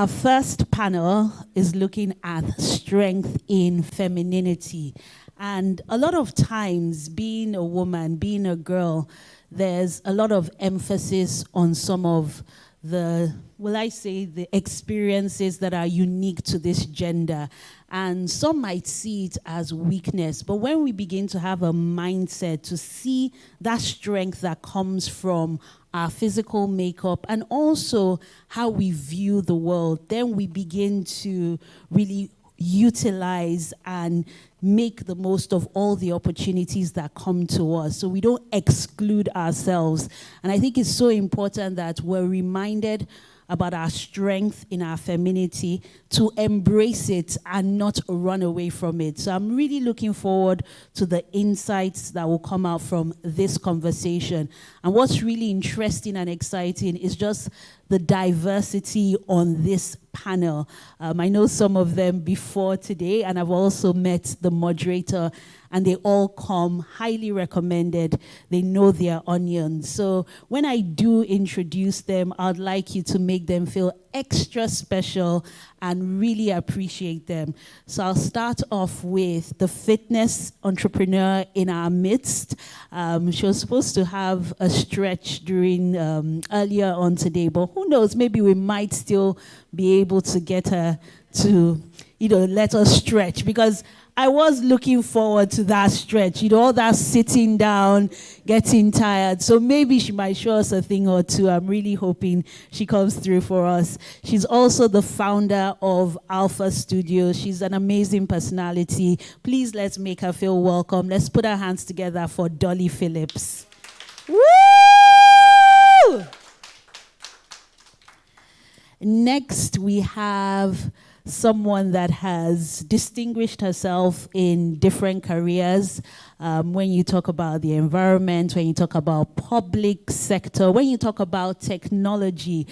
Our first panel is looking at strength in femininity. And a lot of times, being a woman, being a girl, there's a lot of emphasis on some of the, will I say, the experiences that are unique to this gender. And some might see it as weakness. But when we begin to have a mindset to see that strength that comes from our physical makeup and also how we view the world, then we begin to really utilize and make the most of all the opportunities that come to us. So we don't exclude ourselves. And I think it's so important that we're reminded about our strength in our femininity, to embrace it and not run away from it. So I'm really looking forward to the insights that will come out from this conversation. And what's really interesting and exciting is just the diversity on this panel. I know some of them before today, and I've also met the moderator, and they all come highly recommended. They know their onions. So when I do introduce them, I'd like you to make them feel extra special and really appreciate them. So I'll start off with the fitness entrepreneur in our midst. She was supposed to have a stretch during earlier on today, but who knows, maybe we might still be able to get her to, let us stretch, because I was looking forward to that stretch, all that sitting down, getting tired. So maybe she might show us a thing or two. I'm really hoping she comes through for us. She's also the founder of Alpha Studio. She's an amazing personality. Please, let's make her feel welcome. Let's put our hands together for Dolly Phillips. Woo! Next, we have someone that has distinguished herself in different careers. When you talk about the environment, when you talk about public sector, when you talk about technology,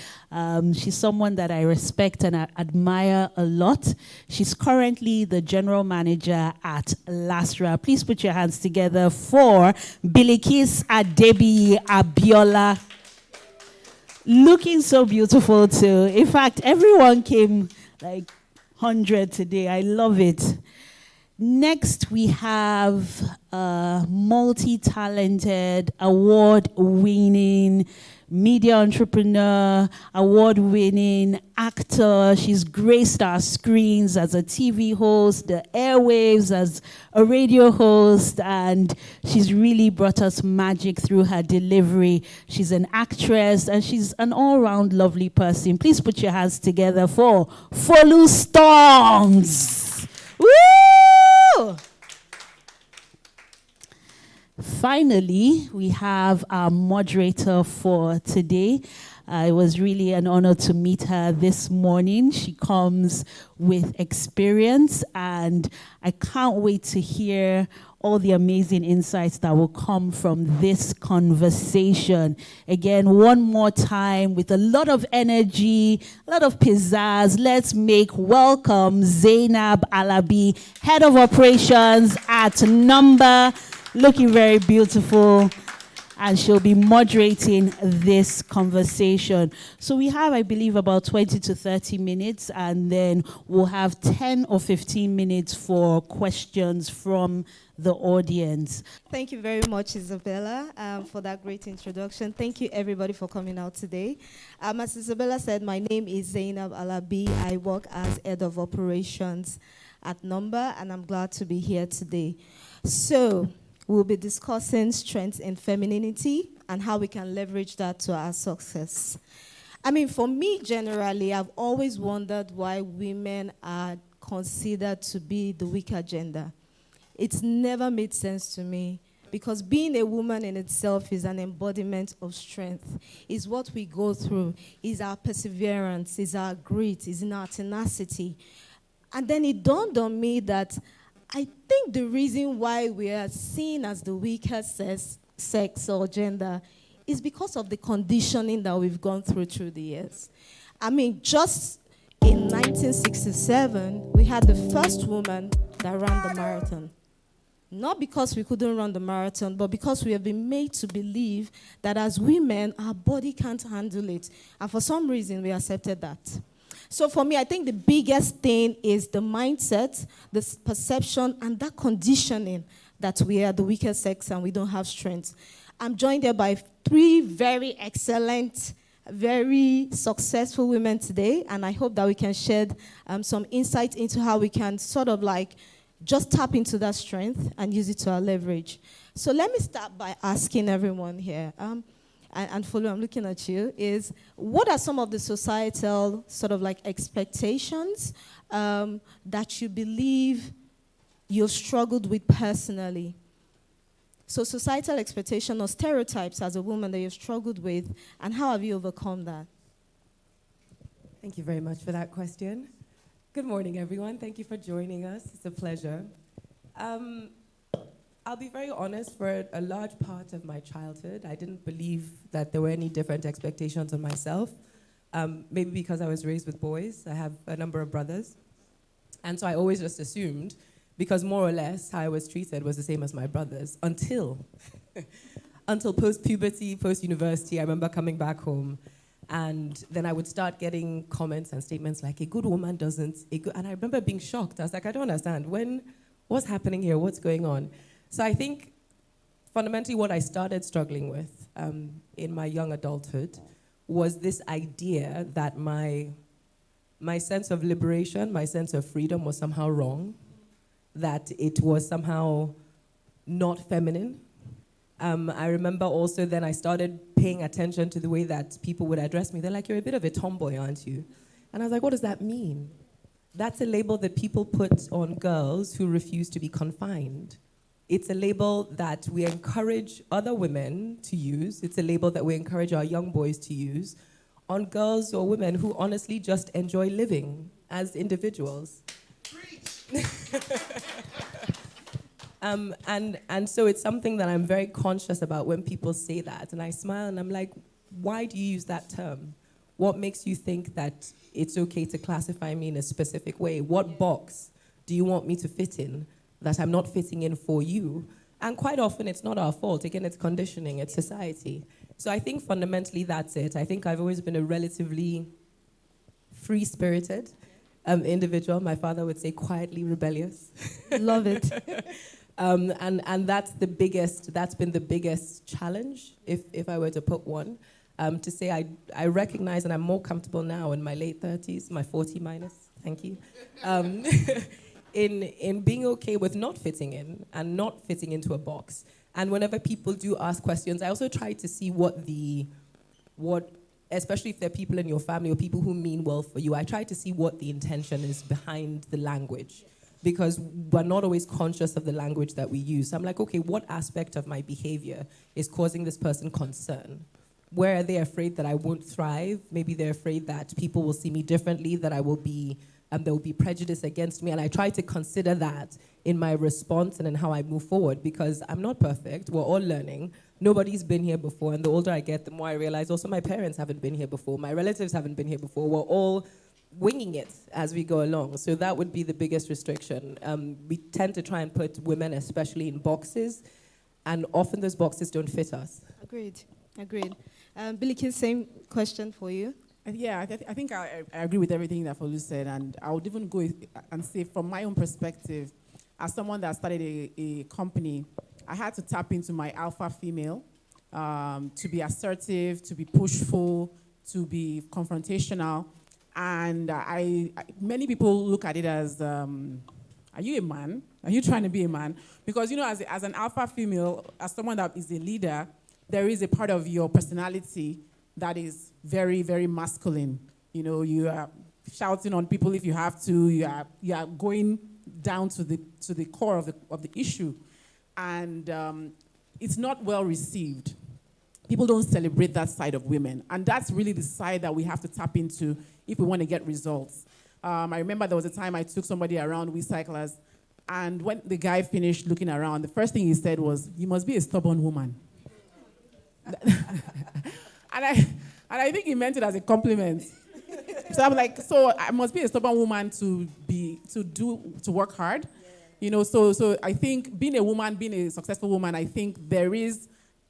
she's someone that I respect and I admire a lot. She's currently the general manager at LASRRA. Please put your hands together for Bilikiss Adebiyi-Abiola. Looking so beautiful too. In fact, everyone came like 100 today. I love it. Next, we have a multi-talented, award-winning media entrepreneur, award-winning actor. She's graced our screens as a TV host, the airwaves as a radio host, and she's really brought us magic through her delivery. She's an actress, and she's an all-round lovely person. Please put your hands together for Folu Storms. Woo! Finally, we have our moderator for today. It was really an honor to meet her this morning. She comes with experience, and I can't wait to hear all the amazing insights that will come from this conversation. Again, one more time, with a lot of energy, a lot of pizzazz, let's make welcome Zainab Alabi, Head of Operations at Nomba, looking very beautiful, and she'll be moderating this conversation. So we have, I believe, about 20 to 30 minutes, and then we'll have 10 or 15 minutes for questions from the audience. Thank you very much, Isabella, for that great introduction. Thank you, everybody, for coming out today. As Isabella said, my name is Zainab Alabi. I work as Head of Operations at Nomba, and I'm glad to be here today. So we'll be discussing strengths in femininity and how we can leverage that to our success. I mean, for me, generally, I've always wondered why women are considered to be the weaker gender. It's never made sense to me, because being a woman in itself is an embodiment of strength. It's what we go through, is our perseverance, is our grit, is in our tenacity. And then it dawned on me that I think the reason why we are seen as the weaker sex or gender is because of the conditioning that we've gone through the years. I mean, just in 1967, we had the first woman that ran the marathon. Not because we couldn't run the marathon, but because we have been made to believe that as women, our body can't handle it. And for some reason, we accepted that. So for me, I think the biggest thing is the mindset, the perception, and that conditioning that we are the weaker sex and we don't have strength. I'm joined here by 3 very excellent, very successful women today, and I hope that we can shed some insight into how we can sort of like just tap into that strength and use it to our leverage. So let me start by asking everyone here, and Folu, I'm looking at you, is what are some of the societal sort of like expectations that you believe you've struggled with personally? So societal expectation or stereotypes as a woman that you've struggled with, and how have you overcome that? Thank you very much for that question. Good morning, everyone. Thank you for joining us. It's a pleasure. I'll be very honest, for a large part of my childhood, I didn't believe that there were any different expectations on myself. Maybe because I was raised with boys. I have a number of brothers. And so I always just assumed, because more or less how I was treated was the same as my brothers, until post-puberty, post-university. I remember coming back home, and then I would start getting comments and statements like, a good woman doesn't, and I remember being shocked. I was like, I don't understand. What's happening here? What's going on? So I think fundamentally what I started struggling with in my young adulthood was this idea that my sense of liberation, my sense of freedom was somehow wrong, that it was somehow not feminine. I remember also then I started paying attention to the way that people would address me. They're like, you're a bit of a tomboy, aren't you? And I was like, what does that mean? That's a label that people put on girls who refuse to be confined. It's a label that we encourage other women to use. It's a label that we encourage our young boys to use on girls or women who honestly just enjoy living as individuals. And so it's something that I'm very conscious about when people say that. And I smile and I'm like, why do you use that term? What makes you think that it's okay to classify me in a specific way? What box do you want me to fit in that I'm not fitting in for you? And quite often it's not our fault. Again, it's conditioning, it's society. So I think fundamentally that's it. I think I've always been a relatively free-spirited individual. My father would say quietly rebellious. Love it. And that's been the biggest challenge, if I were to put one, to say I recognize, and I'm more comfortable now in my late 30s, my 40 minus, thank you, in being okay with not fitting in and not fitting into a box. And whenever people do ask questions, I also try to see what, especially if there are people in your family or people who mean well for you, I try to see what the intention is behind the language, because we're not always conscious of the language that we use. So I'm like, okay, what aspect of my behavior is causing this person concern? Where are they afraid that I won't thrive? Maybe they're afraid that people will see me differently, that I will be, there will be prejudice against me. And I try to consider that in my response and in how I move forward, because I'm not perfect. We're all learning. Nobody's been here before. And the older I get, the more I realize also my parents haven't been here before. My relatives haven't been here before. We're all winging it as we go along. So that would be the biggest restriction. We tend to try and put women, especially in boxes, and often those boxes don't fit us. Agreed. Bilikiss, same question for you. Yeah, I think I agree with everything that Folu said, and I would even go and say from my own perspective, as someone that started a company, I had to tap into my alpha female to be assertive, to be pushful, to be confrontational. And many people look at it as, are you a man? Are you trying to be a man? Because, as an alpha female, as someone that is a leader, there is a part of your personality that is very, very masculine. You are shouting on people if you have to. You are going down to the core of the issue. And it's not well received. People don't celebrate that side of women. And that's really the side that we have to tap into if we want to get results. I remember there was a time I took somebody around, we cyclers, and when the guy finished looking around, the first thing he said was, "You must be a stubborn woman." and I think he meant it as a compliment. So I'm like, so I must be a stubborn woman to work hard. So I think being a woman, being a successful woman, I think there is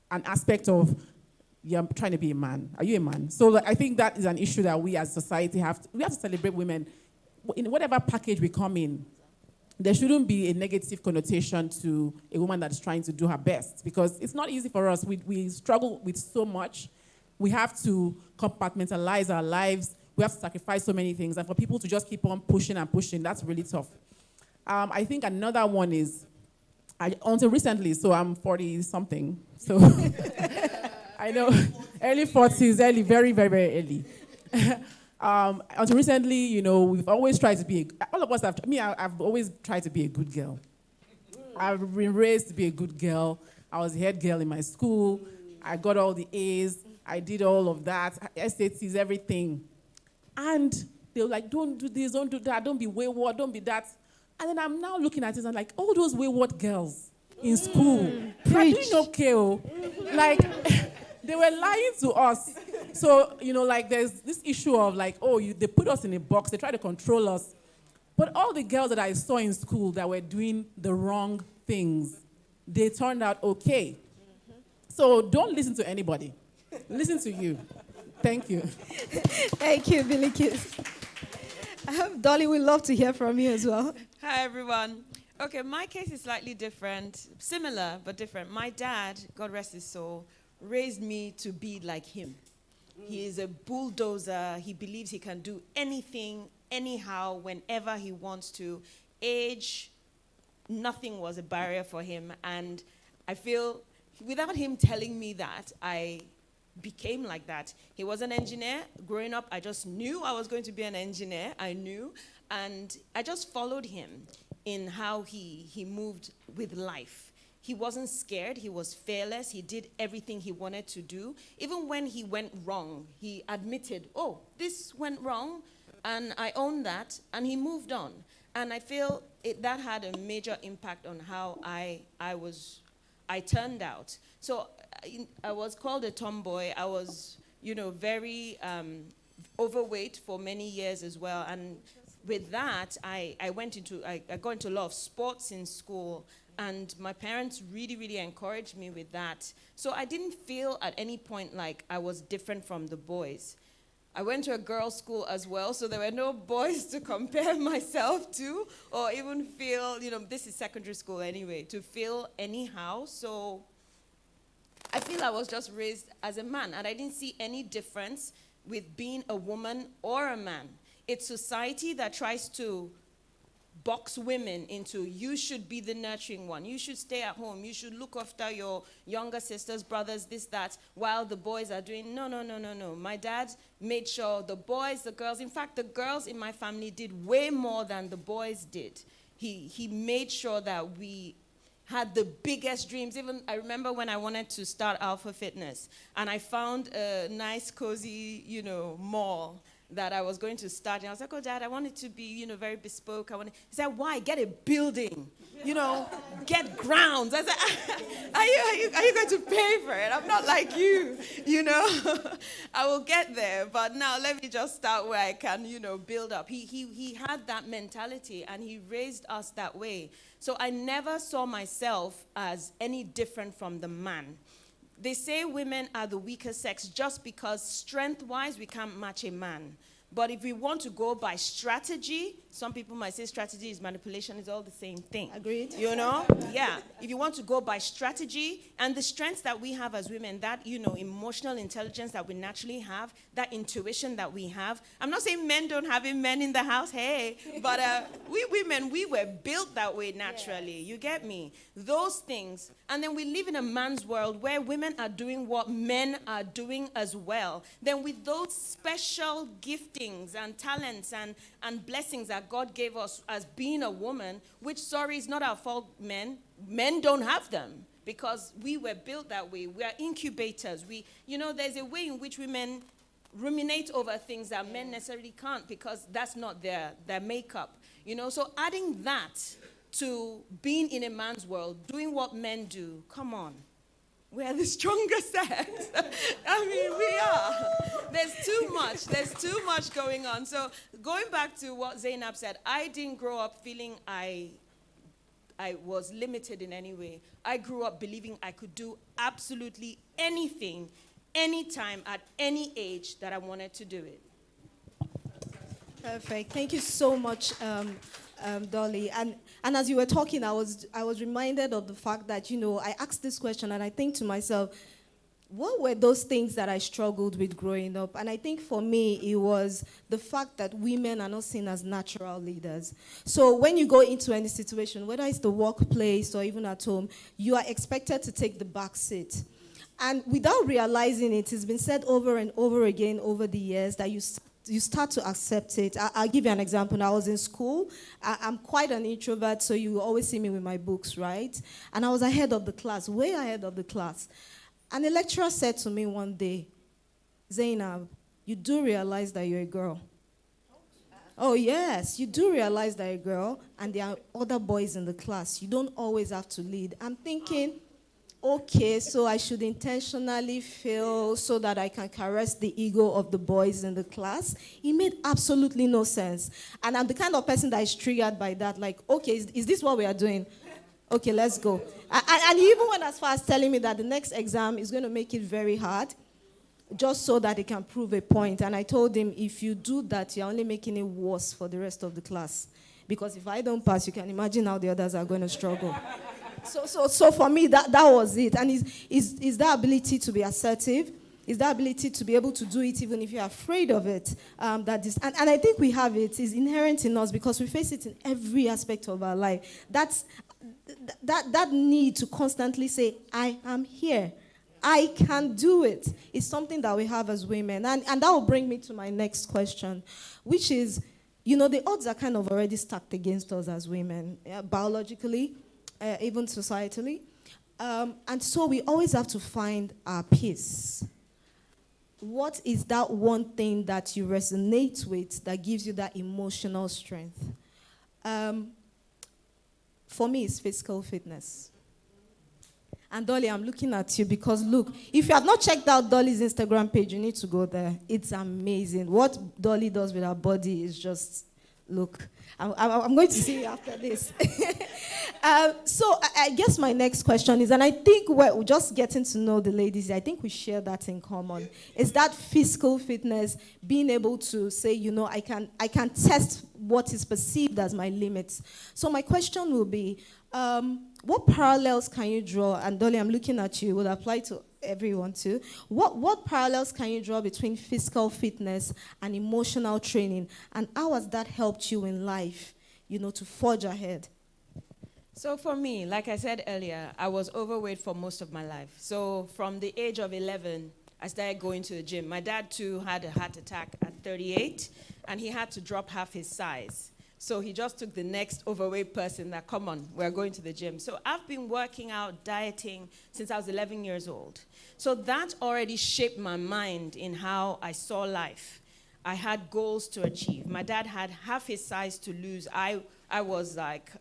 an aspect of you're trying to be a man. Are you a man? So I think that is an issue that we as society we have to celebrate women. In whatever package we come in, there shouldn't be a negative connotation to a woman that's trying to do her best, because it's not easy for us. We struggle with so much. We have to compartmentalize our lives. We have to sacrifice so many things. And for people to just keep on pushing and pushing, that's really tough. I think another one is, until recently, so I'm 40-something, so I know, early 40s, very, very, very early. Until recently, we've always tried to be, all of us have, I've always tried to be a good girl. I've been raised to be a good girl. I was the head girl in my school. I got all the A's. I did all of that, SATs, everything. And they were like, don't do this, don't do that, don't be wayward, don't be that. And then I'm now looking at it and like, all those wayward girls in school, they're doing okay. Like, they were lying to us. So, there's this issue of like, they put us in a box, they try to control us. But all the girls that I saw in school that were doing the wrong things, they turned out okay. So don't listen to anybody. Listen to you. Thank you. Thank you, Bilikiss. Dolly, we'd love to hear from you as well. Hi, everyone. Okay, my case is slightly different, similar but different. My dad, God rest his soul, raised me to be like him. He is a bulldozer. He believes he can do anything, anyhow, whenever he wants to. Age, nothing was a barrier for him. And I feel, without him telling me that, I became like that. He was an engineer. Growing up, I just knew I was going to be an engineer. I knew. And I just followed him in how he moved with life. He wasn't scared. He was fearless. He did everything he wanted to do. Even when he went wrong, he admitted, this went wrong, and I owned that, and he moved on. And I feel that had a major impact on how I turned out. So I was called a tomboy. I was, very overweight for many years as well. And with that, I got into a lot of sports in school. And my parents really, really encouraged me with that. So I didn't feel at any point like I was different from the boys. I went to a girls' school as well, so there were no boys to compare myself to, or even feel, this is secondary school anyway, to feel anyhow. So I feel I was just raised as a man, and I didn't see any difference with being a woman or a man. It's society that tries to box women into, you should be the nurturing one, you should stay at home, you should look after your younger sisters, brothers, this, that, while the boys are doing, no. My dad made sure the boys, the girls, in fact, the girls in my family did way more than the boys did. He made sure that we had the biggest dreams. Even I remember when I wanted to start Alpha Fitness, and I found a nice, cozy, mall that I was going to start. And I was like, Dad, I want it to be, very bespoke. He said, why? Get a building, get grounds. I said, are you going to pay for it? I'm not like you, I will get there. But now let me just start where I can, build up. He had that mentality, and he raised us that way. So I never saw myself as any different from the man. They say women are the weaker sex just because strength-wise we can't match a man. But if we want to go by strategy, some people might say strategy is manipulation, is all the same thing. Agreed. Yeah. If you want to go by strategy and the strengths that we have as women, that, emotional intelligence that we naturally have, that intuition that we have. I'm not saying men don't have it, men in the house, hey. But we women, we were built that way naturally. Yeah. You get me? Those things. And then we live in a man's world where women are doing what men are doing as well. Then with those special giftings and talents and blessings that God gave us as being a woman, which, sorry, is not our fault, men. Men don't have them because we were built that way. We are incubators. There's a way in which women ruminate over things that men necessarily can't because that's not their makeup. So adding that to being in a man's world, doing what men do, come on. We're the strongest sex. We are. There's too much going on. So going back to what Zainab said, I didn't grow up feeling I was limited in any way. I grew up believing I could do absolutely anything any time, at any age that I wanted to do it. Perfect. Thank you so much, Dolly. And as you were talking, I was reminded of the fact that, I asked this question and I think to myself, what were those things that I struggled with growing up? And I think for me, it was the fact that women are not seen as natural leaders. So when you go into any situation, whether it's the workplace or even at home, you are expected to take the back seat. And without realizing it, it's been said over and over again over the years that you start to accept it. I'll give you an example. When I was in school, I'm quite an introvert, so you always see me with my books, right? And I was ahead of the class, way ahead of the class. And the lecturer said to me one day, Zainab, you do realize that you're a girl. Oh, yes, you do realize that you're a girl, and there are other boys in the class. You don't always have to lead. I'm thinking, okay, so I should intentionally fail so that I can caress the ego of the boys in the class. It made absolutely no sense. And I'm the kind of person that is triggered by that. Like, okay, is this what we are doing? Okay, let's go. And he even went as far as telling me that the next exam is going to make it very hard, just so that he can prove a point. And I told him, if you do that, you're only making it worse for the rest of the class. Because if I don't pass, you can imagine how the others are going to struggle. So for me, that was it. And is that ability to be assertive, is that ability to be able to do it even if you're afraid of it. And I think we have it. It's inherent in us because we face it in every aspect of our life. That need to constantly say, I am here. I can do it. It's something that we have as women. And that will bring me to my next question, which is, the odds are kind of already stacked against us as women, biologically, even societally. And so we always have to find our peace. What is that one thing that you resonate with that gives you that emotional strength? For me, it's physical fitness. And Dolly, I'm looking at you because, look, if you have not checked out Dolly's Instagram page, you need to go there. It's amazing. What Dolly does with her body is just, look, I'm going to see you after this. So I guess my next question is, and I think we're just getting to know the ladies, I think we share that in common, is that physical fitness, being able to say, I can test what is perceived as my limits. So my question will be, what parallels can you draw, and Dolly, I'm looking at you, will apply to everyone too. What parallels can you draw between physical fitness and emotional training, and how has that helped you in life, to forge ahead? So for me, like I said earlier, I was overweight for most of my life. So from the age of 11, I started going to the gym. My dad too had a heart attack at 38, and he had to drop half his size. So he just took the next overweight person that, come on, we're going to the gym. So I've been working out, dieting since I was 11 years old. So that already shaped my mind in how I saw life. I had goals to achieve. My dad had half his size to lose. I was like,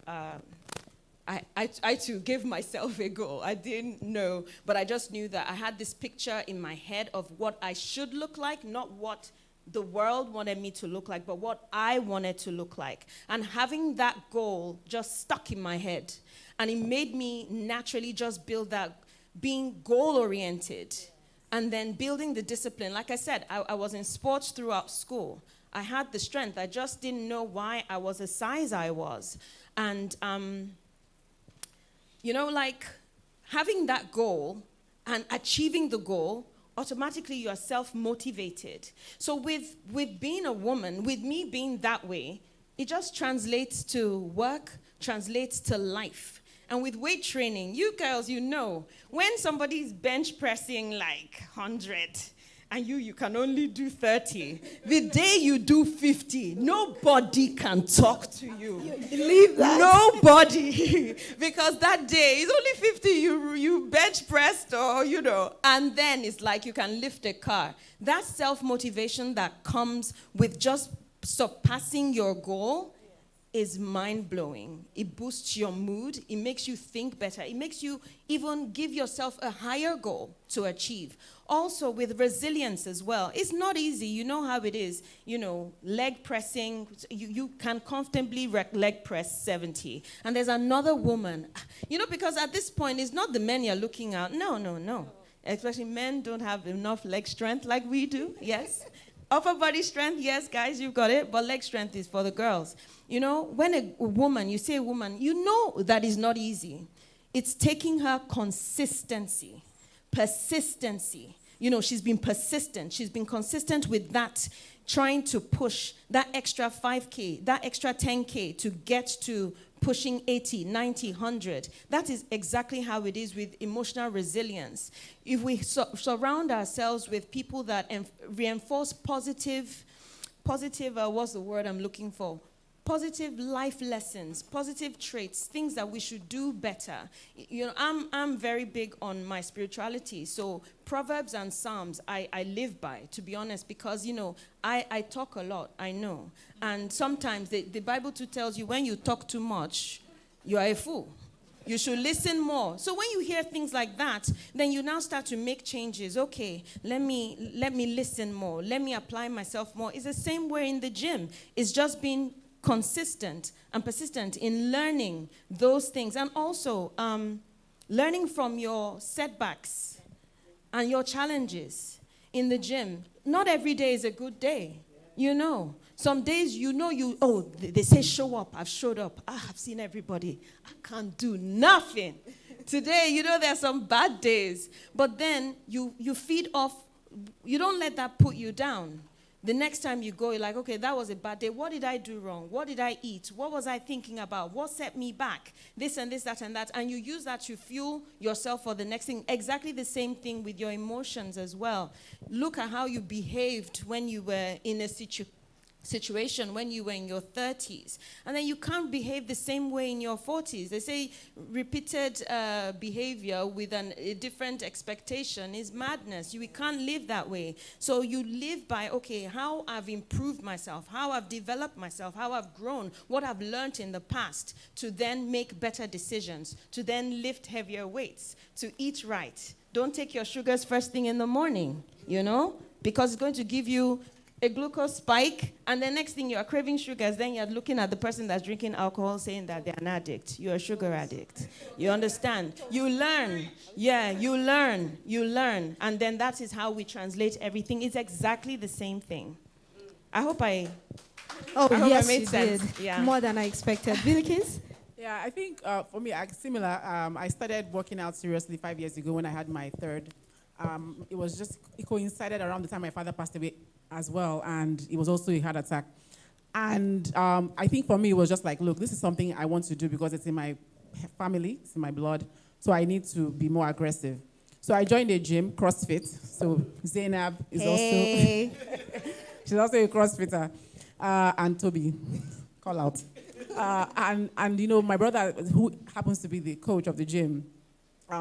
I too gave myself a goal. I didn't know, but I just knew that I had this picture in my head of what I should look like, not what the world wanted me to look like, but what I wanted to look like. And having that goal just stuck in my head. And it made me naturally just build that, being goal-oriented, and then building the discipline. Like I said, I was in sports throughout school. I had the strength. I just didn't know why I was the size I was. And, like having that goal and achieving the goal, automatically you are self-motivated. So with being a woman, with me being that way, it just translates to work, translates to life. And with weight training, you girls, when somebody's bench pressing like 100 and you can only do 30, the day you do 50, nobody can talk to you. You believe that? Nobody. Because that day, it's only 50, you bench pressed or, and then it's like you can lift a car. That self-motivation that comes with just surpassing your goal is mind-blowing. It boosts your mood. It makes you think better. It makes you even give yourself a higher goal to achieve. Also, with resilience as well. It's not easy. You know how it is. Leg pressing. You can comfortably leg press 70. And there's another woman. Because at this point, it's not the men you're looking at. No. Especially men don't have enough leg strength like we do, yes. Upper body strength, yes, guys, you've got it, but leg strength is for the girls. You know, when a woman, you say a woman, you know that is not easy. It's taking her consistency, persistency. You know, she's been persistent. She's been consistent with that, trying to push that extra 5K, that extra 10K to get to pushing 80, 90, 100. That is exactly how it is with emotional resilience. If we surround ourselves with people that reinforce positive, what's the word I'm looking for? Positive life lessons, positive traits, things that we should do better. You know, I'm very big on my spirituality. So Proverbs and Psalms, I live by, to be honest, because, you know, I talk a lot, I know. And sometimes the Bible too tells you when you talk too much, you are a fool. You should listen more. So when you hear things like that, then you now start to make changes. Okay, let me listen more. Let me apply myself more. It's the same way in the gym. It's just being consistent and persistent in learning those things, and also learning from your setbacks and your challenges in the gym. Not every day is a good day, you know. Some days they say show up. I've showed up. I've seen everybody. I can't do nothing. Today, you know, there are some bad days, but then you feed off. You don't let that put you down. The next time you go, you're like, okay, that was a bad day. What did I do wrong? What did I eat? What was I thinking about? What set me back? This and this, that and that. And you use that to fuel yourself for the next thing. Exactly the same thing with your emotions as well. Look at how you behaved when you were in a situation when you were in your 30s, and then you can't behave the same way in your 40s. They say repeated behavior with a different expectation is madness. We can't live that way. So you live by, okay, how I've improved myself, how I've developed myself, how I've grown, what I've learned in the past, to then make better decisions, to then lift heavier weights, to eat right. Don't take your sugars first thing in the morning, you know, because it's going to give you a glucose spike, and the next thing you are craving sugars, then you're looking at the person that's drinking alcohol saying that they're an addict. You're a sugar addict. You understand? You learn. Yeah, you learn. And then that is how we translate everything. It's exactly the same thing. I hope I yes, made you sense. did. Yeah. More than I expected. Bilikiss? Yeah, I think for me, similar. I started working out seriously 5 years ago when I had my third. It coincided around the time my father passed away as well, and it was also a heart attack. And I think for me, it was just like, look, this is something I want to do because it's in my family, it's in my blood, so I need to be more aggressive. So I joined a gym, CrossFit. So Zainab is also, she's also a CrossFitter. And Toby, call out. And you know, my brother, who happens to be the coach of the gym,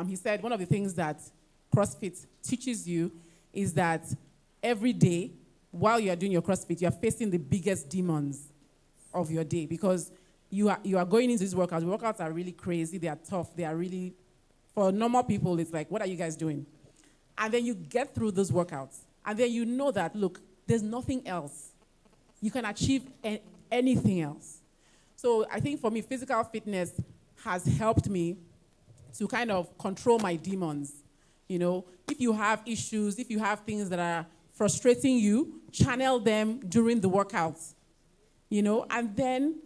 he said one of the things that CrossFit teaches you is that every day, while you are doing your CrossFit, you are facing the biggest demons of your day, because you are going into these workouts. The workouts are really crazy. They are tough. They are really, for normal people, it's like, what are you guys doing? And then you get through those workouts, and then you know that, look, there's nothing else. You can achieve anything else. So I think for me, physical fitness has helped me to kind of control my demons. You know, if you have issues, if you have things that are frustrating you, channel them during the workouts, you know, and then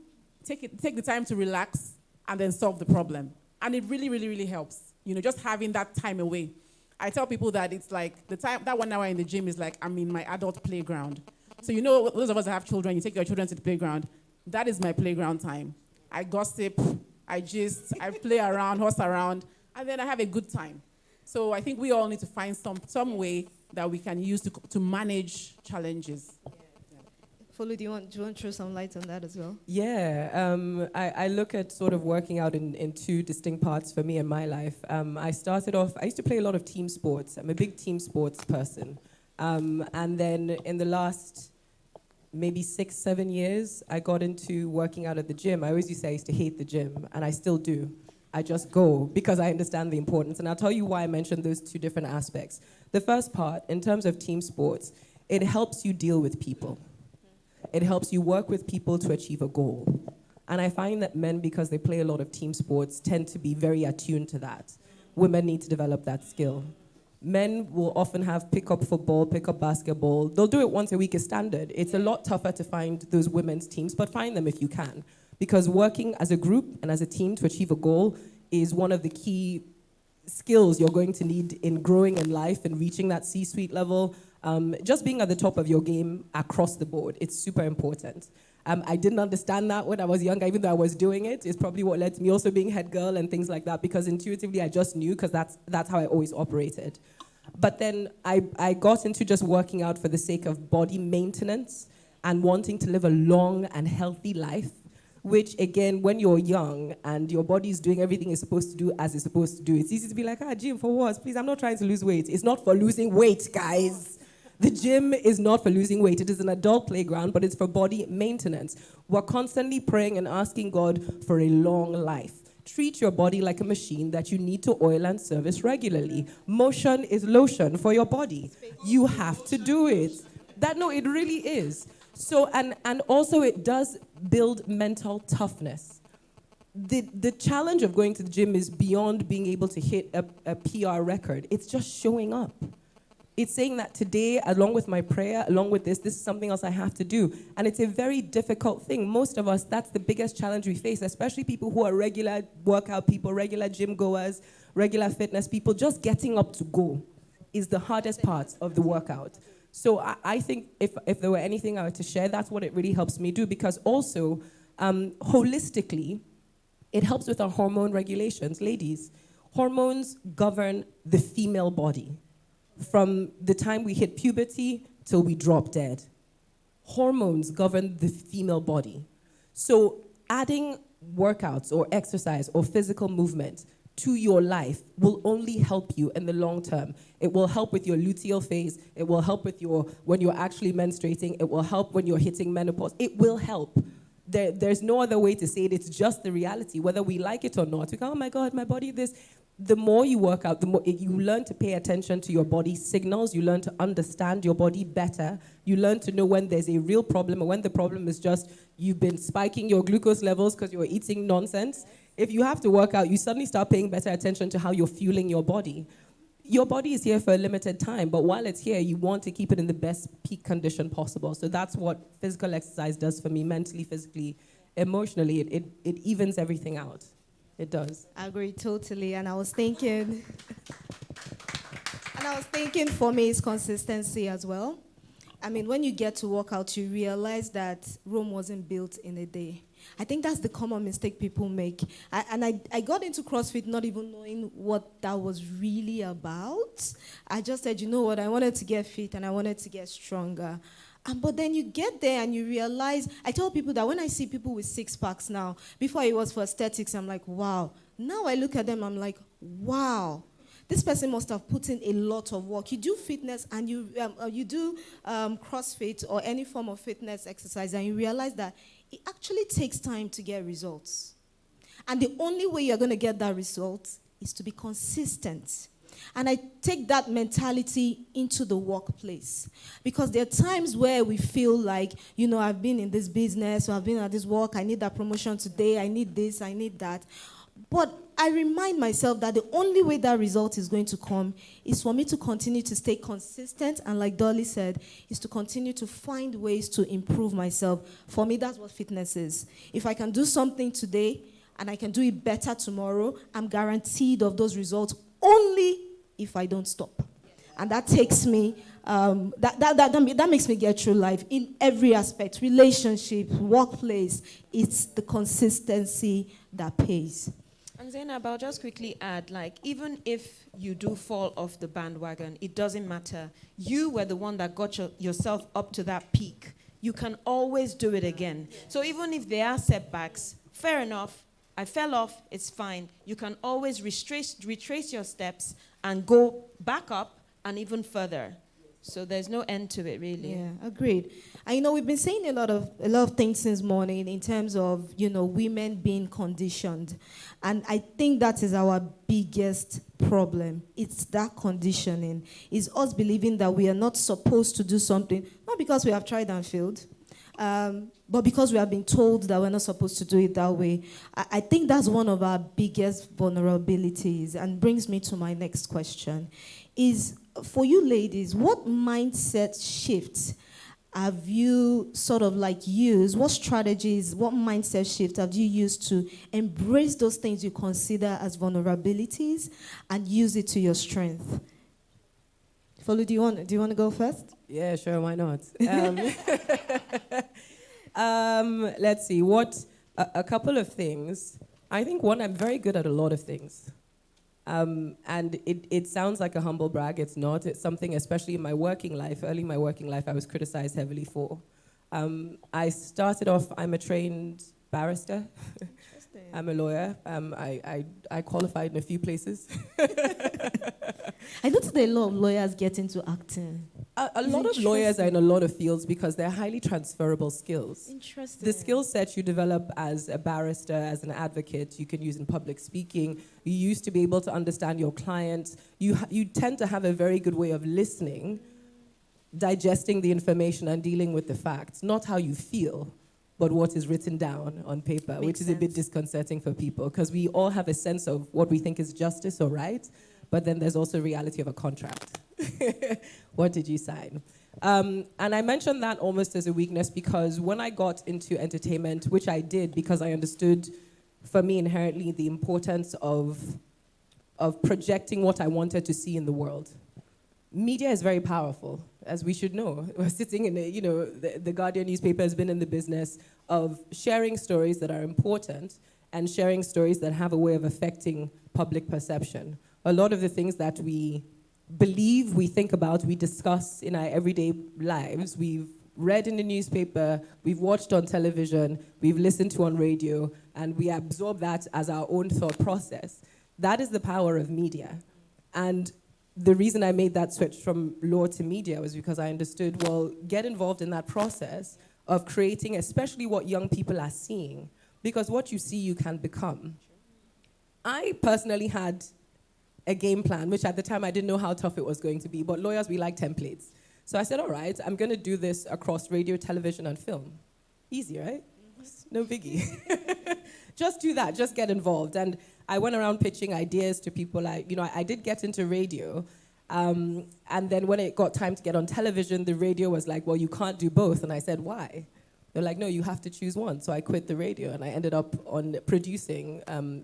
take the time to relax and then solve the problem. And it really, really, really helps, you know, just having that time away. I tell people that it's like that 1 hour in the gym is like I'm in my adult playground. So, you know, those of us that have children, you take your children to the playground. That is my playground time. I gossip, I play around, horse around, and then I have a good time. So I think we all need to find some way that we can use to manage challenges. Folu, do you want to throw some light on that as well? Yeah, I look at sort of working out in two distinct parts for me in my life. I used to play a lot of team sports. I'm a big team sports person. And then in the last maybe 6-7 years, I got into working out at the gym. I always used to say I used to hate the gym, and I still do. I just go because I understand the importance. And I'll tell you why I mentioned those two different aspects. The first part, in terms of team sports, it helps you deal with people. It helps you work with people to achieve a goal. And I find that men, because they play a lot of team sports, tend to be very attuned to that. Women need to develop that skill. Men will often have pick up football, pick up basketball. They'll do it once a week as standard. It's a lot tougher to find those women's teams, but find them if you can. Because working as a group and as a team to achieve a goal is one of the key skills you're going to need in growing in life and reaching that C-suite level. Just being at the top of your game across the board, it's super important. I didn't understand that when I was younger, even though I was doing it. It's probably what led to me also being head girl and things like that, because intuitively I just knew, because that's how I always operated. But then I got into just working out for the sake of body maintenance and wanting to live a long and healthy life, which again, when you're young and your body is doing everything it's supposed to do as it's supposed to do, it's easy to be like, gym for what? Please, I'm not trying to lose weight. It's not for losing weight, guys. The gym is not for losing weight. It is an adult playground, but it's for body maintenance. We're constantly praying and asking God for a long life. Treat your body like a machine that you need to oil and service regularly. Motion is lotion for your body. You have to do it. It really is. So, and also it does build mental toughness. The challenge of going to the gym is beyond being able to hit a PR record. It's just showing up. It's saying that today, along with my prayer, along with this is something else I have to do. And it's a very difficult thing. Most of us, that's the biggest challenge we face, especially people who are regular workout people, regular gym goers, regular fitness people. Just getting up to go is the hardest part of the workout. So I think if there were anything I were to share, that's what it really helps me do, because also, holistically, it helps with our hormone regulations. Ladies, hormones govern the female body. From the time we hit puberty till we drop dead. Hormones govern the female body. So adding workouts or exercise or physical movement to your life will only help you in the long term. It will help with your luteal phase. It will help with when you're actually menstruating. It will help when you're hitting menopause. It will help. There's no other way to say it. It's just the reality, whether we like it or not. We go, oh my God, my body this. The more you work out, the more you learn to pay attention to your body's signals. You learn to understand your body better. You learn to know when there's a real problem, or when the problem is just you've been spiking your glucose levels because you're eating nonsense. If you have to work out, you suddenly start paying better attention to how you're fueling your body. Your body is here for a limited time, but while it's here, you want to keep it in the best peak condition possible. So that's what physical exercise does for me, mentally, physically, emotionally. It evens everything out. It does. I agree totally. And I was thinking for me, it's consistency as well. I mean, when you get to work out, you realize that Rome wasn't built in a day. I think that's the common mistake people make. I got into CrossFit not even knowing what that was really about. I just said, you know what, I wanted to get fit and I wanted to get stronger. But then you get there and you realize, I tell people that when I see people with six packs now, before it was for aesthetics, I'm like, wow. Now I look at them, I'm like, wow. This person must have put in a lot of work. You do fitness and you do CrossFit or any form of fitness exercise, and you realize that it actually takes time to get results. And the only way you're going to get that result is to be consistent. And I take that mentality into the workplace. Because there are times where we feel like, you know, I've been in this business, or I've been at this work, I need that promotion today, I need this, I need that. But I remind myself that the only way that result is going to come is for me to continue to stay consistent, and like Dolly said, is to continue to find ways to improve myself. For me, that's what fitness is. If I can do something today and I can do it better tomorrow, I'm guaranteed of those results only if I don't stop. And that takes me, that makes me get through life in every aspect, relationship, workplace. It's the consistency that pays. And Zainab, I'll just quickly add, like, even if you do fall off the bandwagon, it doesn't matter. You were the one that got yourself up to that peak. You can always do it again. So even if there are setbacks, fair enough, I fell off, it's fine. You can always retrace your steps and go back up and even further. So there's no end to it, really. Yeah, agreed. And you know, we've been saying a lot of things since morning in terms of, you know, women being conditioned. And I think that is our biggest problem. It's that conditioning. It's us believing that we are not supposed to do something, not because we have tried and failed, But because we have been told that we're not supposed to do it that way, I think that's one of our biggest vulnerabilities, and brings me to my next question. Is, for you ladies, what mindset shifts have you sort of like used? What strategies, what mindset shift have you used to embrace those things you consider as vulnerabilities and use it to your strength? Folu, do you want to go first? Yeah, sure, why not? Let's see, a couple of things. I think one, I'm very good at a lot of things. And it sounds like a humble brag, it's not. It's something, especially in my working life, early in my working life, I was criticized heavily for. I started off, I'm a trained barrister. I'm a lawyer. I qualified in a few places. I noticed that a lot of lawyers get into acting. A lot of lawyers are in a lot of fields because they're highly transferable skills. Interesting. The skill set you develop as a barrister, as an advocate, you can use in public speaking. You used to be able to understand your clients. You tend to have a very good way of listening, digesting the information and dealing with the facts, not how you feel, but what is written down on paper, which is a bit disconcerting for people because we all have a sense of what we think is justice or right, but then there's also reality of a contract. What did you sign? And I mentioned that almost as a weakness because when I got into entertainment, which I did because I understood, for me inherently, the importance of projecting what I wanted to see in the world. Media is very powerful, as we should know. We're sitting in the Guardian newspaper has been in the business of sharing stories that are important and sharing stories that have a way of affecting public perception. A lot of the things that we believe, we think about, we discuss in our everyday lives, we've read in the newspaper, we've watched on television, we've listened to on radio, and we absorb that as our own thought process. That is the power of media. And the reason I made that switch from law to media was because I understood, well, get involved in that process of creating, especially what young people are seeing, because what you see, you can become. I personally had a game plan, which at the time I didn't know how tough it was going to be, but lawyers, we like templates. So I said, all right, I'm going to do this across radio, television, and film. Easy, right? No biggie. Just do that, just get involved. And I went around pitching ideas to people. I did get into radio, and then when it got time to get on television, the radio was like, well, you can't do both. And I said, why? They're like, no, you have to choose one. So I quit the radio, and I ended up on producing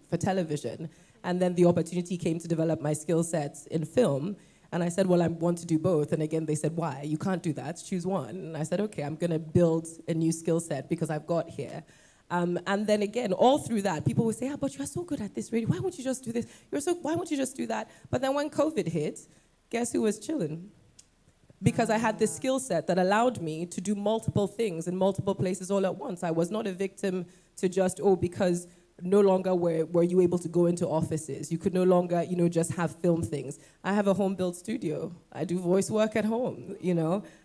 for television. And then the opportunity came to develop my skill sets in film. And I said, well, I want to do both. And again, they said, why? You can't do that. Choose one. And I said, okay, I'm going to build a new skill set because I've got here. And then again, all through that, people would say, but you're so good at this radio. Why won't you just do this? Why won't you just do that? But then when COVID hit, guess who was chilling? Because I had this skill set that allowed me to do multiple things in multiple places all at once. I was not a victim to just, because no longer were you able to go into offices. You could no longer, just have film things. I have a home-built studio. I do voice work at home,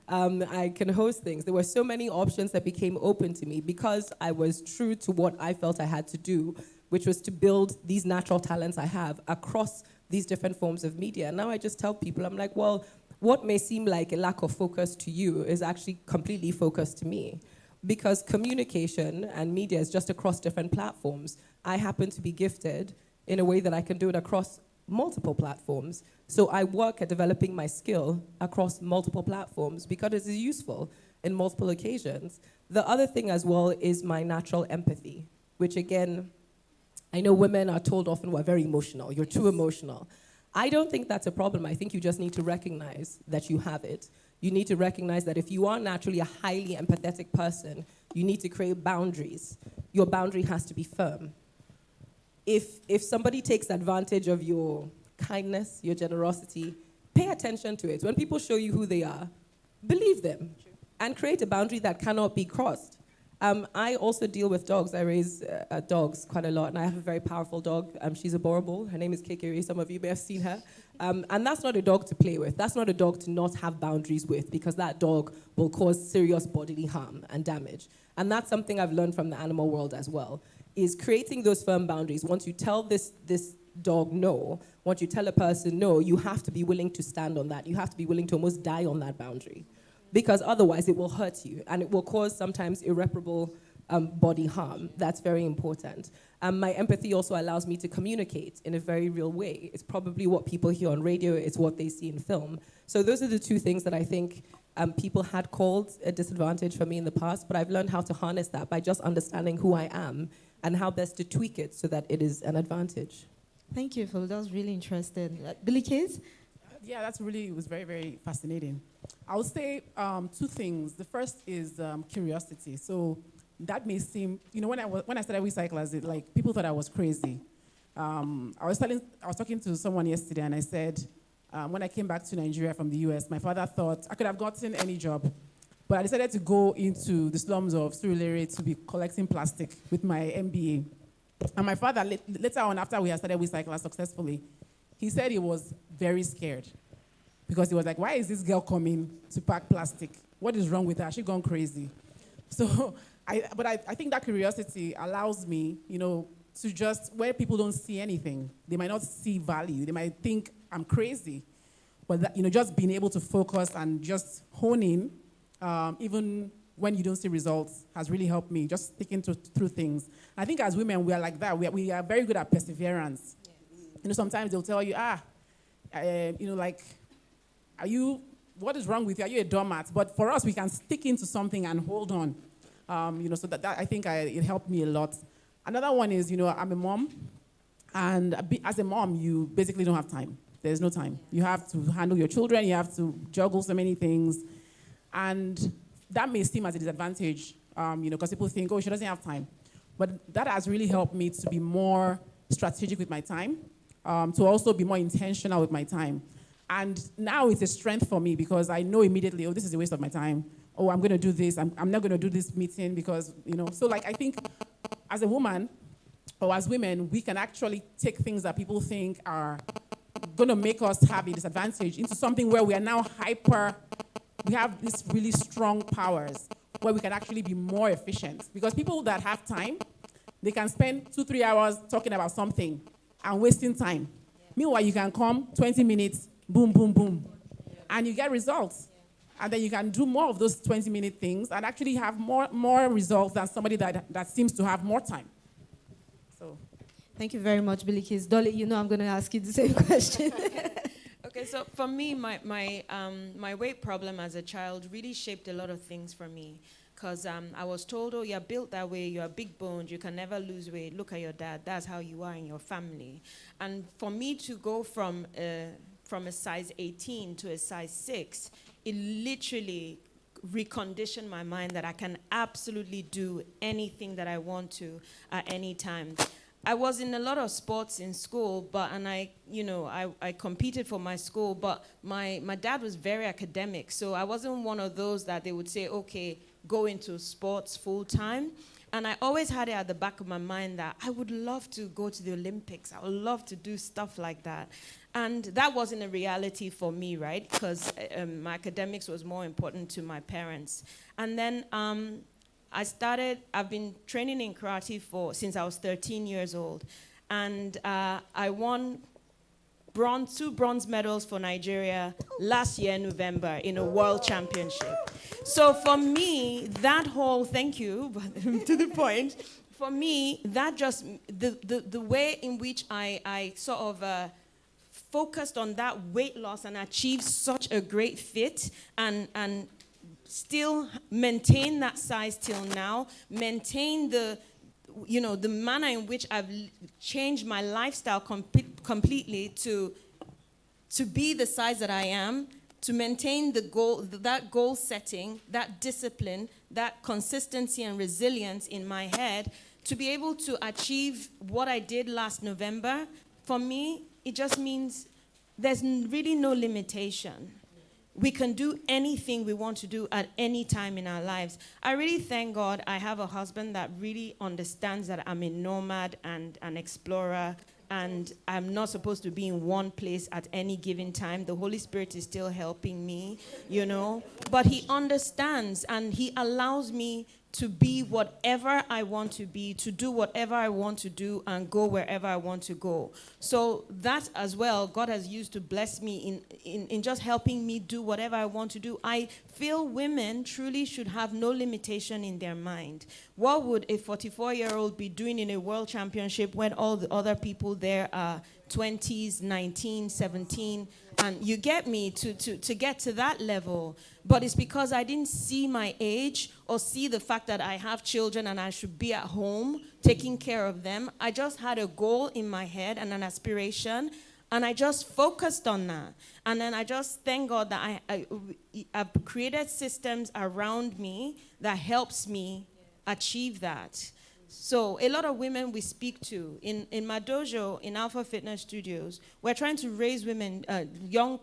I can host things. There were so many options that became open to me because I was true to what I felt I had to do, which was to build these natural talents I have across these different forms of media. And now I just tell people, I'm like, well, what may seem like a lack of focus to you is actually completely focused to me. Because communication and media is just across different platforms. I happen to be gifted in a way that I can do it across multiple platforms. So I work at developing my skill across multiple platforms because it is useful in multiple occasions. The other thing as well is my natural empathy, which again, I know women are told often we're very emotional. You're too emotional. I don't think that's a problem. I think you just need to recognize that you have it. You need to recognize that if you are naturally a highly empathetic person, you need to create boundaries. Your boundary has to be firm. If somebody takes advantage of your kindness, your generosity, pay attention to it. When people show you who they are, believe them and create a boundary that cannot be crossed. I also deal with dogs. I raise dogs quite a lot, and I have a very powerful dog. She's a Borobull. Her name is Kekere. Some of you may have seen her. And that's not a dog to play with. That's not a dog to not have boundaries with, because that dog will cause serious bodily harm and damage. And that's something I've learned from the animal world as well, is creating those firm boundaries. Once you tell this dog no, once you tell a person no, you have to be willing to stand on that. You have to be willing to almost die on that boundary. because otherwise it will hurt you and it will cause sometimes irreparable body harm. That's very important. My empathy also allows me to communicate in a very real way. It's probably what people hear on radio, it's what they see in film. So those are the two things that I think people had called a disadvantage for me in the past, but I've learned how to harness that by just understanding who I am and how best to tweak it so that it is an advantage. Thank you, Folu. That was really interesting. Bilikiss? Yeah, it was very, very fascinating. I would say two things. The first is curiosity. So that may seem, when I started Recyclers, like people thought I was crazy. I was talking to someone yesterday, and I said, when I came back to Nigeria from the US, my father thought I could have gotten any job, but I decided to go into the slums of Surulere to be collecting plastic with my MBA. And my father, later on, after we had started Recyclers successfully, he said he was very scared because he was like, why is this girl coming to pack plastic? What is wrong with her? Has she gone crazy? So, I think that curiosity allows me, to just, where people don't see anything, they might not see value. They might think I'm crazy. But that, just being able to focus and just hone in, even when you don't see results, has really helped me, just sticking through things. I think as women, we are like that. We are very good at perseverance. Yes. Sometimes they'll tell you, what is wrong with you? Are you a doormat? But for us, we can stick into something and hold on. So that I think it helped me a lot. Another one is, I'm a mom, and as a mom, you basically don't have time. There's no time. You have to handle your children, you have to juggle so many things, and that may seem as a disadvantage, because people think, oh, she doesn't have time. But that has really helped me to be more strategic with my time, to also be more intentional with my time. And now it's a strength for me because I know immediately, oh, this is a waste of my time. Oh, I'm going to do this. I'm not going to do this meeting because, So, I think as a woman or as women, we can actually take things that people think are going to make us have a disadvantage into something where we are now we have these really strong powers where we can actually be more efficient. Because people that have time, they can spend 2-3 hours talking about something and wasting time. Yeah. Meanwhile, you can come 20 minutes, boom, boom, boom, and you get results. And then you can do more of those 20-minute things and actually have more results than somebody that seems to have more time. So, thank you very much, Bilikiss. Dolly, I'm going to ask you the same question. Okay, so for me, my weight problem as a child really shaped a lot of things for me. Because I was told, oh, you're built that way, you're big boned, you can never lose weight. Look at your dad, that's how you are in your family. And for me to go from a size 18 to a size 6, it literally reconditioned my mind that I can absolutely do anything that I want to at any time. I was in a lot of sports in school, and I competed for my school, but my dad was very academic, so I wasn't one of those that they would say, okay, go into sports full time. And I always had it at the back of my mind that I would love to go to the Olympics. I would love to do stuff like that. And that wasn't a reality for me, right? Because my academics was more important to my parents. And then I've been training in karate since I was 13 years old. And I won 2 bronze medals for Nigeria last year, November, in a world championship. So for me, that whole, thank you, but to the point, for me, that just, the way in which I sort of focused on that weight loss and achieved such a great fit and still maintain that size till now, maintain the manner in which I've changed my lifestyle completely to be the size that I am, to maintain that goal setting, that discipline, that consistency and resilience in my head, to be able to achieve what I did last November. For me, it just means there's really no limitation. We can do anything we want to do at any time in our lives. I really thank God I have a husband that really understands that I'm a nomad and an explorer, and I'm not supposed to be in one place at any given time. The Holy Spirit is still helping me, But he understands, and he allows me to be whatever I want to be, to do whatever I want to do, and go wherever I want to go. So that as well, God has used to bless me in just helping me do whatever I want to do. I feel women truly should have no limitation in their mind. What would a 44-year-old be doing in a world championship when all the other people there are 20s, 19, 17, and you get me, to get to that level. But it's because I didn't see my age or see the fact that I have children and I should be at home taking care of them. I just had a goal in my head and an aspiration, and I just focused on that. And then I just thank God that I've created systems around me that helps me achieve that. So a lot of women we speak to in my dojo, in Alpha Fitness Studios, we're trying to raise women, young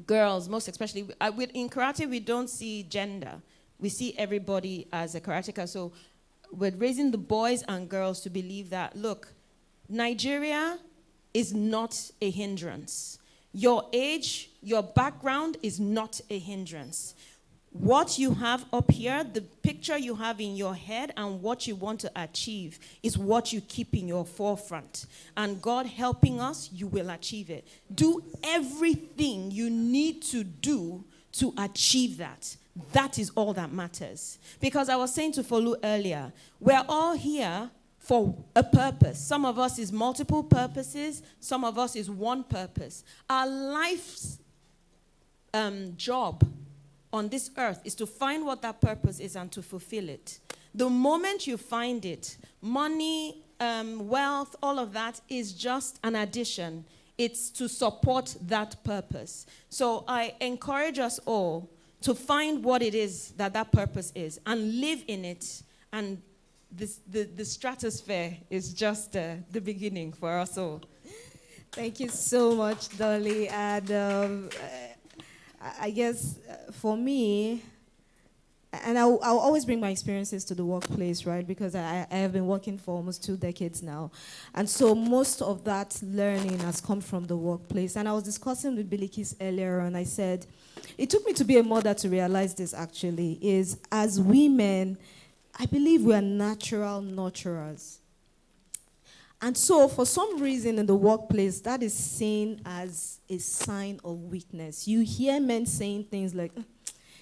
girls, most especially. In karate, we don't see gender. We see everybody as a karateka. So we're raising the boys and girls to believe that, look, Nigeria is not a hindrance. Your age, your background is not a hindrance. What you have up here, the picture you have in your head and what you want to achieve is what you keep in your forefront. And God helping us, you will achieve it. Do everything you need to do to achieve that. That is all that matters. Because I was saying to Folu earlier, we're all here for a purpose. Some of us is multiple purposes. Some of us is one purpose. Our life's job on this earth is to find what that purpose is and to fulfill it. The moment you find it, money, wealth, all of that is just an addition. It's to support that purpose. So I encourage us all to find what it is that purpose is and live in it. And the stratosphere is just the beginning for us all. Thank you so much, Dolly. And I guess for me, and I'll always bring my experiences to the workplace, right? Because I have been working for almost 2 decades now. And so most of that learning has come from the workplace. And I was discussing with Bilikiss earlier, and I said, it took me to be a mother to realize this actually, is as women, I believe we are natural nurturers. And so, for some reason in the workplace, that is seen as a sign of weakness. You hear men saying things like,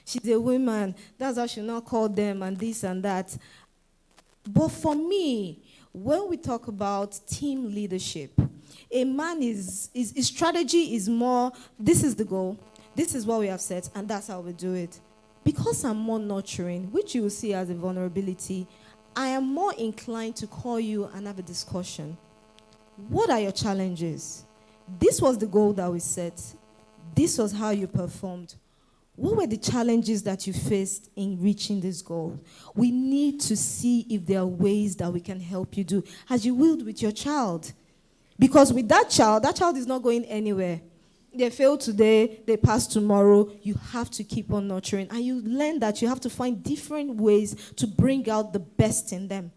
she's a woman, that's how she not call them, and this and that. But for me, when we talk about team leadership, a man his strategy is more, this is the goal, this is what we have set, and that's how we do it. Because I'm more nurturing, which you will see as a vulnerability, I am more inclined to call you and have a discussion. What are your challenges? This was the goal that we set. This was how you performed. What were the challenges that you faced in reaching this goal? We need to see if there are ways that we can help you do, as you will with your child. Because with that child is not going anywhere. They fail today, they pass tomorrow. You have to keep on nurturing. And you learn that you have to find different ways to bring out the best in them.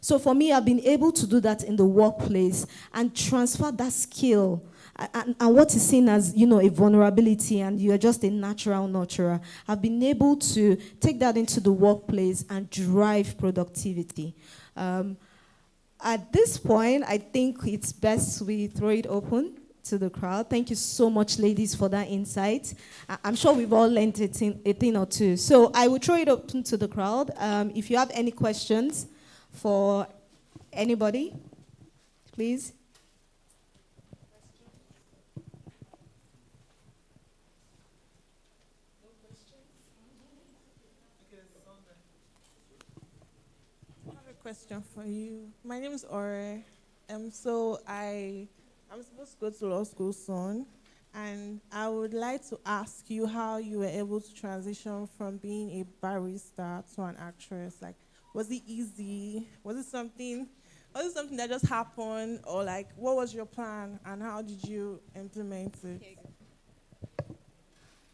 So for me, I've been able to do that in the workplace and transfer that skill and what is seen as, a vulnerability, and you're just a natural nurturer. I've been able to take that into the workplace and drive productivity. At this point, I think it's best we throw it open to the crowd. Thank you so much, ladies, for that insight. I'm sure we've all learned a thing or two. So I will throw it open to the crowd. If you have any questions for anybody, please. I have a question for you. My name is Ore. So I'm supposed to go to law school soon, and I would like to ask you how you were able to transition from being a barrister to an actress. Like, was it easy? Was it something that just happened, or what was your plan, and how did you implement it?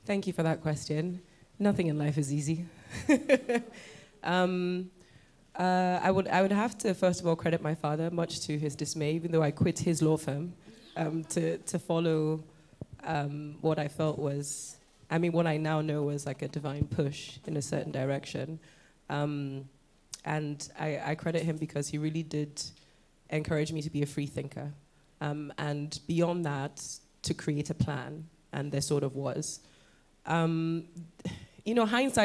Thank you for that question. Nothing in life is easy. I would have to first of all credit my father, much to his dismay, even though I quit his law firm, to follow what I felt was, what I now know was like a divine push in a certain direction. And I credit him because he really did encourage me to be a free thinker. And beyond that, to create a plan, and there sort of was. Hindsight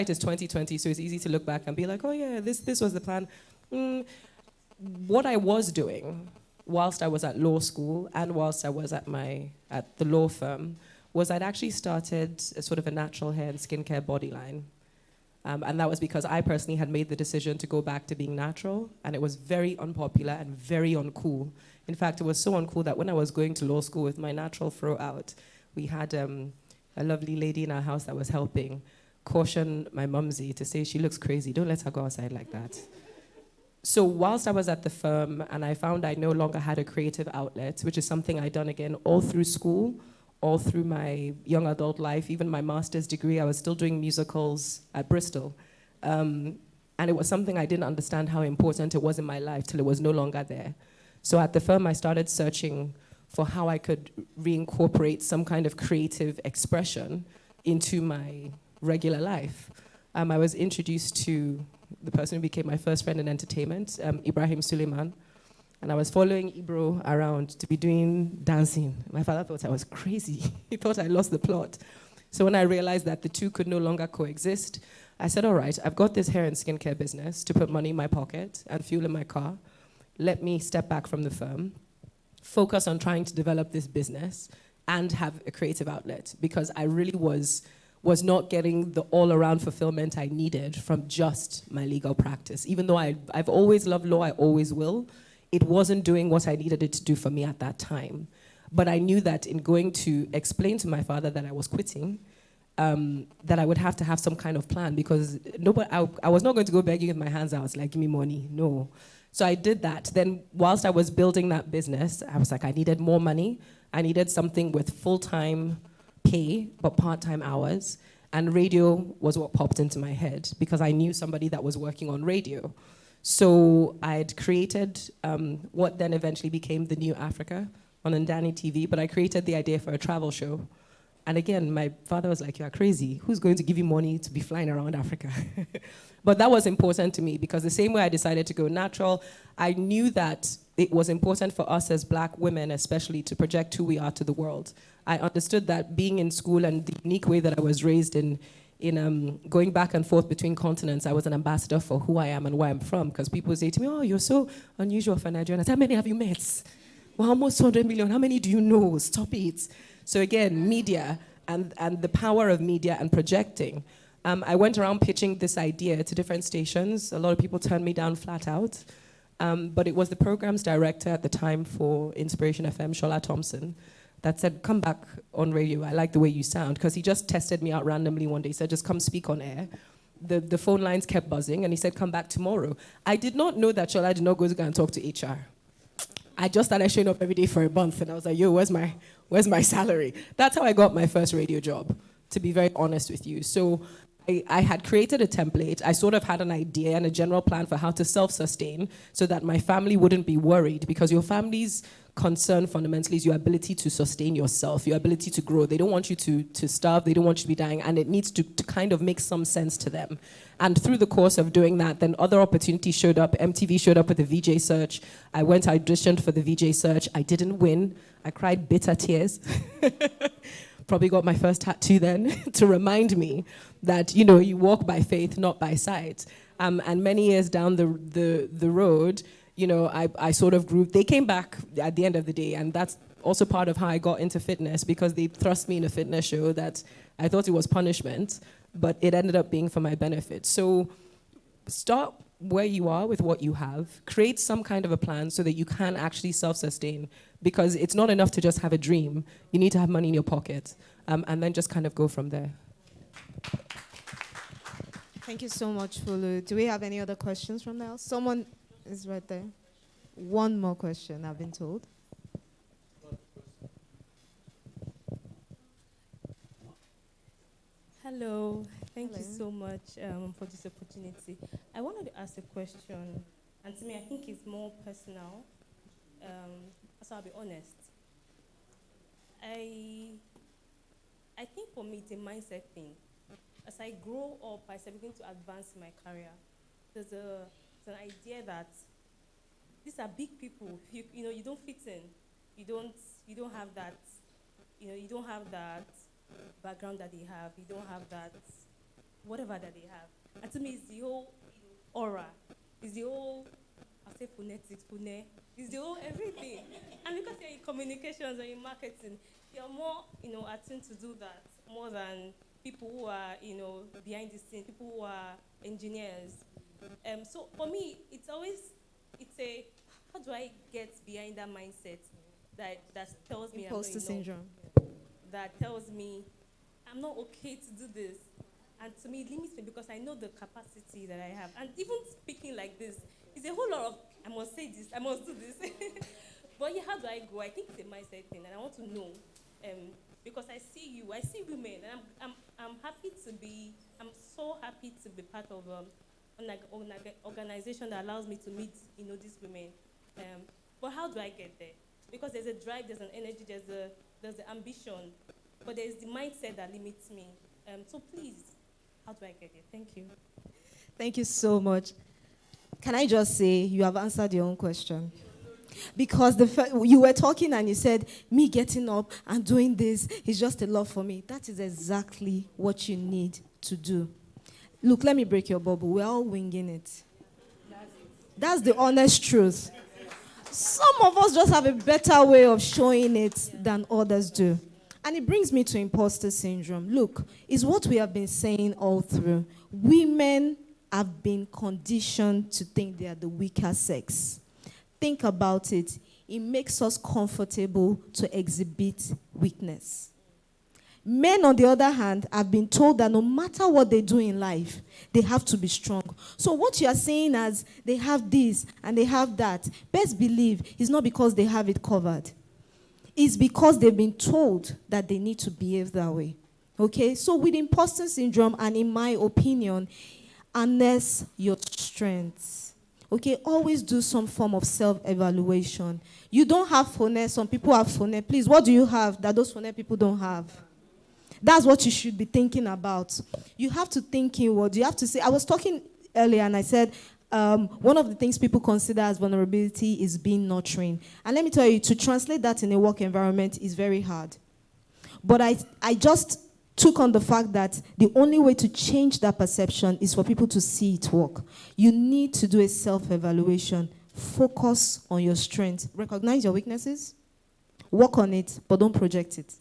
is 2020, so it's easy to look back and be like, oh yeah, this was the plan. What I was doing whilst I was at law school and whilst I was at the law firm was I'd actually started a sort of a natural hair and skincare body line. And that was because I personally had made the decision to go back to being natural, and it was very unpopular and very uncool. In fact, it was so uncool that when I was going to law school with my natural throw out, we had a lovely lady in our house that was helping caution my mumsy to say, she looks crazy, don't let her go outside like that. So whilst I was at the firm and I found I no longer had a creative outlet, which is something I'd done again all through school, all through my young adult life, even my master's degree, I was still doing musicals at Bristol. And it was something I didn't understand how important it was in my life till it was no longer there. So at the firm, I started searching for how I could reincorporate some kind of creative expression into my regular life. I was introduced to the person who became my first friend in entertainment, Ibrahim Suleiman. And I was following Ibro around to be doing dancing. My father thought I was crazy. He thought I lost the plot. So when I realized that the two could no longer coexist, I said, all right, I've got this hair and skincare business to put money in my pocket and fuel in my car. Let me step back from the firm, focus on trying to develop this business and have a creative outlet, because I really was not getting the all-around fulfillment I needed from just my legal practice. Even though I've always loved law, I always will, it wasn't doing what I needed it to do for me at that time. But I knew that in going to explain to my father that I was quitting, that I would have to have some kind of plan, because I was not going to go begging with my hands out, like, give me money, no. So I did that. Then whilst I was building that business, I was like, I needed more money. I needed something with full-time pay, but part-time hours. And radio was what popped into my head, because I knew somebody that was working on radio. So I'd created what then eventually became The New Africa on Ndani TV, but I created the idea for a travel show. And again, my father was like, you are crazy. Who's going to give you money to be flying around Africa? But that was important to me, because the same way I decided to go natural, I knew that it was important for us as Black women, especially, to project who we are to the world. I understood that being in school and the unique way that I was raised in going back and forth between continents, I was an ambassador for who I am and where I'm from, because people say to me, oh, you're so unusual for Nigerians. How many have you met? Well, almost 200 million. How many do you know? Stop it. So again, media and the power of media and projecting. I went around pitching this idea to different stations. A lot of people turned me down flat out. But it was the program's director at the time for Inspiration FM, Shola Thompson, that said, come back on radio. I like the way you sound. Because he just tested me out randomly one day. He said, just come speak on air. The phone lines kept buzzing, and he said, come back tomorrow. I did not know that Shola did not go and talk to HR. I just started showing up every day for a month, and I was like, yo, where's my salary? That's how I got my first radio job, to be very honest with you. So I had created a template. I sort of had an idea and a general plan for how to self-sustain so that my family wouldn't be worried, because your family's concern fundamentally is your ability to sustain yourself, your ability to grow. They don't want you to starve. They don't want you to be dying, and it needs to kind of make some sense to them. And through the course of doing that, then other opportunities showed up. MTV showed up with the VJ search. I went, I auditioned for the VJ search. I didn't win. I cried bitter tears. Probably got my first tattoo then to remind me that, you walk by faith, not by sight. And many years down the road, I sort of grew. They came back at the end of the day, and that's also part of how I got into fitness, because they thrust me in a fitness show that I thought it was punishment, but it ended up being for my benefit. So start where you are with what you have. Create some kind of a plan so that you can actually self-sustain, because it's not enough to just have a dream. You need to have money in your pocket, and then just kind of go from there. Thank you so much, Folu. Do we have any other questions from now? Someone is right there. One more question, I've been told. Hello, thank you Hello. so much for this opportunity. I wanted to ask a question, and to me, I think it's more personal. So I'll be honest. I think for me, it's a mindset thing. As I grow up, as I begin to advance in my career, there's a It's an idea that these are big people. You don't fit in. You don't have that. You don't have that background that they have. You don't have that whatever that they have. And to me, it's the whole aura. It's the whole, I'll say phonetics, it's the whole everything. And because you're in communications and in marketing, you're more, attuned to do that more than people who are, behind the scenes, people who are engineers. So for me, it's a, how do I get behind that mindset that tells me Imposter syndrome. That tells me I'm not okay to do this. And to me, it limits me because I know the capacity that I have. And even speaking like this, it's a whole lot of, I must say this, I must do this. But yeah, how do I go? I think it's a mindset thing, and I want to know. Because I see women, and I'm so happy to be part of an organization that allows me to meet, these women. But how do I get there? Because there's a drive, there's an energy, there's the ambition, but there's the mindset that limits me. So please, how do I get there? Thank you. Thank you so much. Can I just say you have answered your own question? Because you were talking and you said, me getting up and doing this is just a lot for me. That is exactly what you need to do. Look, let me break your bubble. We're all winging it. That's the honest truth. Some of us just have a better way of showing it than others do. And it brings me to imposter syndrome. Look, it's what we have been saying all through. Women have been conditioned to think they are the weaker sex. Think about it. It makes us comfortable to exhibit weakness. Men, on the other hand, have been told that no matter what they do in life, they have to be strong. So what you are saying as they have this and they have that, best believe it's not because they have it covered. It's because they've been told that they need to behave that way. Okay? So with imposter syndrome, and in my opinion, harness your strengths. Okay? Always do some form of self-evaluation. You don't have phone. Some people have phone. Please, what do you have that those phone people don't have? That's what you should be thinking about. You have to think inward. You have to say, I was talking earlier and I said, one of the things people consider as vulnerability is being nurturing. And let me tell you, to translate that in a work environment is very hard. But I just took on the fact that the only way to change that perception is for people to see it work. You need to do a self-evaluation. Focus on your strengths. Recognize your weaknesses. Work on it, but don't project it.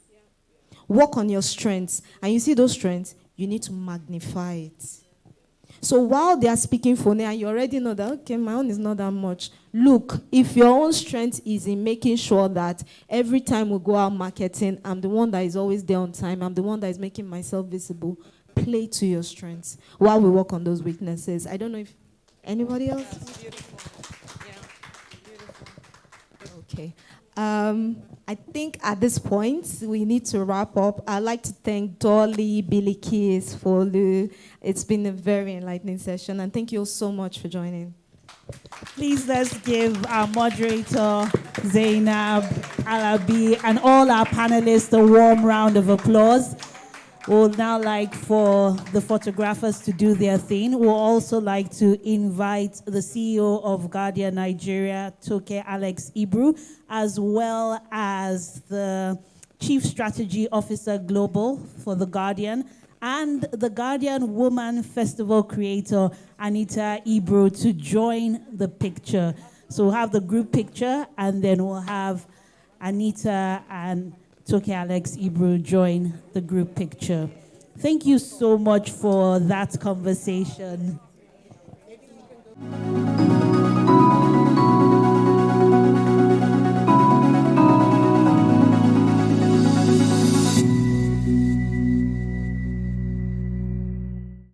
Work on your strengths. And you see those strengths, you need to magnify it. So while they are speaking for me, and you already know that, okay, my own is not that much. Look, if your own strength is in making sure that every time we go out marketing, I'm the one that is always there on time, I'm the one that is making myself visible, play to your strengths while we work on those weaknesses. I don't know if anybody else? That's beautiful. Yeah, beautiful. Okay. I think at this point, we need to wrap up. I'd like to thank Dolly, Bilikiss, Folu. It's been a very enlightening session, and thank you all so much for joining. Please let's give our moderator, Zainab Alabi, and all our panelists a warm round of applause. We'll now like for the photographers to do their thing. We'll also like to invite the CEO of Guardian Nigeria, Toke Alex Ibru, as well as the Chief Strategy Officer Global for The Guardian, and the Guardian Woman Festival creator, Anita Ibru, to join the picture. So we'll have the group picture, and then we'll have Anita and Toke Alex Ibru join the group picture. Thank you so much for that conversation.